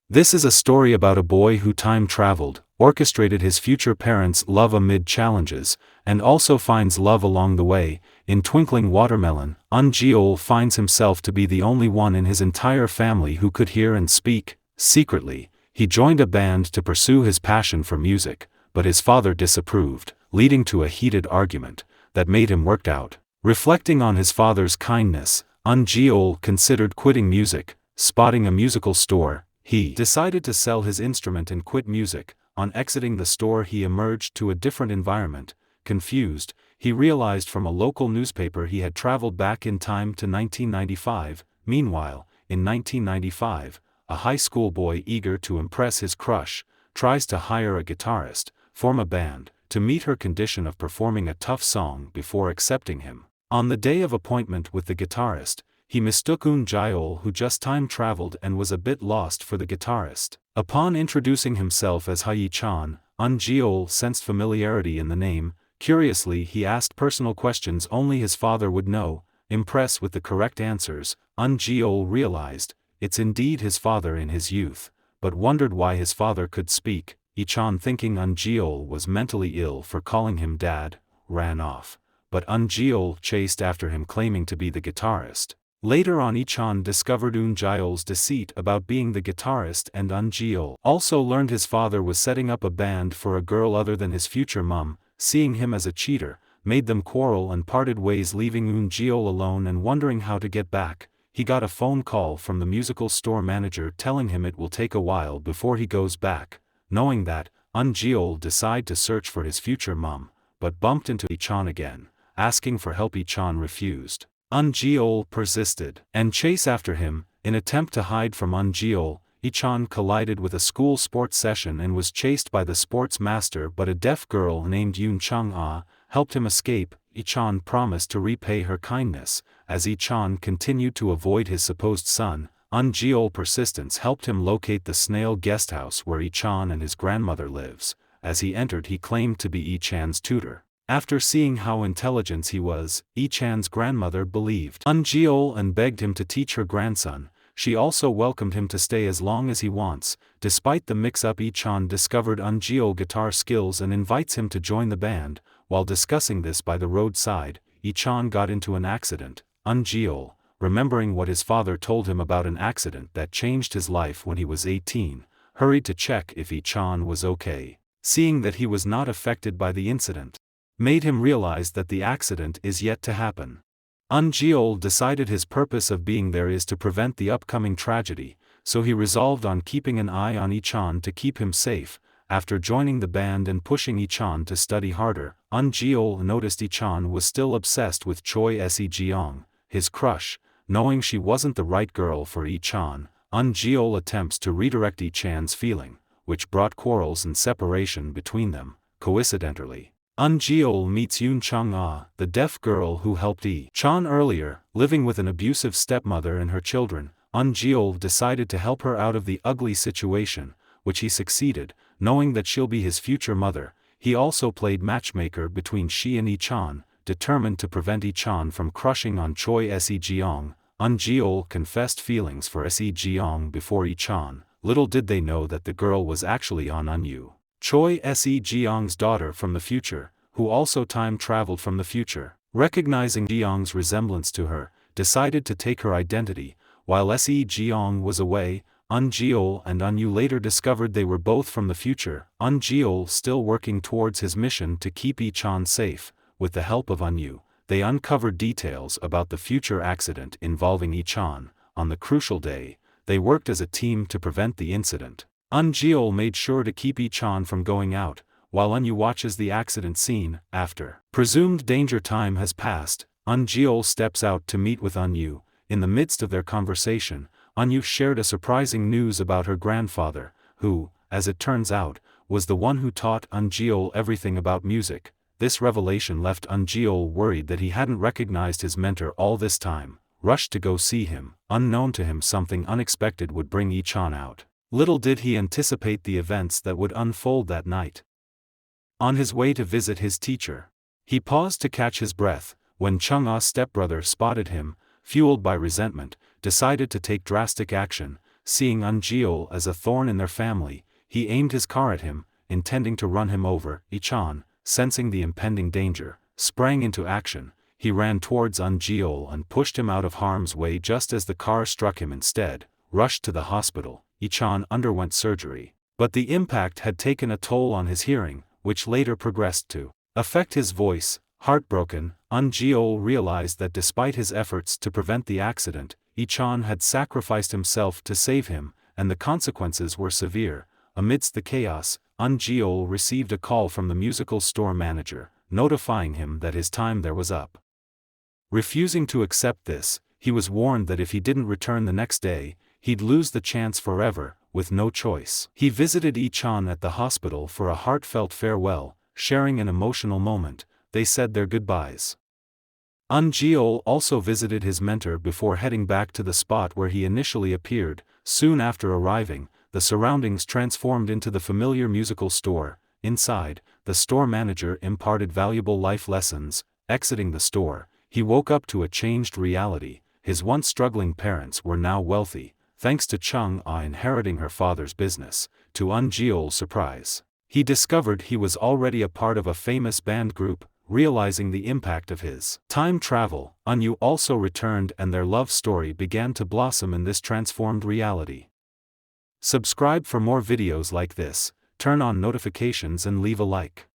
This is a story about a boy who time traveled, orchestrated his future parents' love amid challenges, and also finds love along the way. In Twinkling Watermelon, Un Geol finds himself to be the only one in his entire family who could hear and speak. Secretly, he joined a band to pursue his passion for music, but his father disapproved, leading to a heated argument that made him worked out. Reflecting on his father's kindness, Un Geol considered quitting music. Spotting a musical store, he decided to sell his instrument and quit music. On exiting the store, he emerged to a different environment. Confused, he realized from a local newspaper he had traveled back in time to 1995. Meanwhile, in 1995, a high school boy eager to impress his crush tries to hire a guitarist, form a band, to meet her condition of performing a tough song before accepting him. On the day of appointment with the guitarist, he mistook Un Geol, who just time traveled and was a bit lost, for the guitarist. Upon introducing himself as Yi-chan, Un Geol sensed familiarity in the name. Curiously, he asked personal questions only his father would know. Impressed with the correct answers, Un Geol realized it's indeed his father in his youth, but wondered why his father could speak. Yi-chan, thinking Un Geol was mentally ill for calling him dad, ran off, but Un Geol chased after him claiming to be the guitarist. Later on, Yi-chan discovered Un Geol's deceit about being the guitarist, and Un Geol also learned his father was setting up a band for a girl other than his future mom. Seeing him as a cheater, made them quarrel and parted ways, leaving Un Geol alone and wondering how to get back. He got a phone call from the musical store manager telling him it will take a while before he goes back. Knowing that, Un Geol decided to search for his future mom, but bumped into Yi-chan again. Asking for help, Yi-chan refused. Un Geol persisted and chased after him. In attempt to hide from Un Geol, Yi-chan collided with a school sports session and was chased by the sports master, but a deaf girl named Yoon Chung-ah helped him escape. Yi-chan promised to repay her kindness. As Yi-chan continued to avoid his supposed son, Un Geol's persistence helped him locate the Snail Guesthouse where Yi-chan and his grandmother lives. As he entered, he claimed to be Yi-chan's tutor. After seeing how intelligent he was, Yi-chan's grandmother believed Un Geol and begged him to teach her grandson. She also welcomed him to stay as long as he wants. Despite the mix-up, Yi-chan discovered Un Geol's guitar skills and invites him to join the band. While discussing this by the roadside, Yi-chan got into an accident. Un Geol, remembering what his father told him about an accident that changed his life when he was 18, hurried to check if Yi-chan was okay. Seeing that he was not affected by the incident, made him realize that the accident is yet to happen. Un Geol decided his purpose of being there is to prevent the upcoming tragedy, so he resolved on keeping an eye on Yi-chan to keep him safe. After joining the band and pushing Yi-chan to study harder, Un Geol noticed Yi-chan was still obsessed with Choi Se-jeong, his crush. Knowing she wasn't the right girl for Yi-chan, Un Geol attempts to redirect Yi-chan's feeling, which brought quarrels and separation between them. Coincidentally, Un Geol meets Yoon Chung-ah, the deaf girl who helped Yi-chan earlier. Living with an abusive stepmother and her children, Un Geol decided to help her out of the ugly situation, which he succeeded. Knowing that she'll be his future mother, he also played matchmaker between she and Yi-chan, determined to prevent Yi-chan from crushing on Choi Se-jeong. Un Geol confessed feelings for Se-jeong before Yi-chan. Little did they know that the girl was actually Un-yu, Choi Se-jeong's daughter from the future, who also time traveled from the future. Recognizing Jeong's resemblance to her, decided to take her identity. While Se-jeong was away, Un Geol and Un-yu later discovered they were both from the future. Un Geol still working towards his mission to keep Yi-chan safe. With the help of Un-yu, they uncovered details about the future accident involving Yi-chan. On the crucial day, they worked as a team to prevent the incident. Un Geol made sure to keep Yi-chan from going out, while Un-yu watches the accident scene. After presumed danger time has passed, Un Geol steps out to meet with Un-yu. In the midst of their conversation, Un-yu shared a surprising news about her grandfather, who, as it turns out, was the one who taught Un Geol everything about music. This revelation left Un Geol worried that he hadn't recognized his mentor all this time. Rushed to go see him. Unknown to him, something unexpected would bring Yi-chan out. Little did he anticipate the events that would unfold that night. On his way to visit his teacher, he paused to catch his breath, when Chung-ah's stepbrother spotted him. Fueled by resentment, decided to take drastic action. seeing Ungeol as a thorn in their family, he aimed his car at him, intending to run him over. Ichan, sensing the impending danger, sprang into action. He ran towards Ungeol and pushed him out of harm's way just as the car struck him instead. Rushed to the hospital, Ichan underwent surgery. But the impact had taken a toll on his hearing, which later progressed to affect his voice. Heartbroken, Ungeol realized that despite his efforts to prevent the accident, Ichan had sacrificed himself to save him, and the consequences were severe. Amidst the chaos, Ungeol received a call from the musical store manager, notifying him that his time there was up. Refusing to accept this, he was warned that if he didn't return the next day, he'd lose the chance forever. With no choice, he visited Ichan at the hospital for a heartfelt farewell. Sharing an emotional moment, they said their goodbyes. Ungeol also visited his mentor before heading back to the spot where he initially appeared. Soon after arriving, the surroundings transformed into the familiar musical store. Inside, the store manager imparted valuable life lessons. Exiting the store, he woke up to a changed reality. His once struggling parents were now wealthy, thanks to Chung-ah inheriting her father's business. To Ungeol's surprise, he discovered he was already a part of a famous band group. Realizing the impact of his time travel, Unyu also returned and their love story began to blossom in this transformed reality. Subscribe for more videos like this, turn on notifications and leave a like.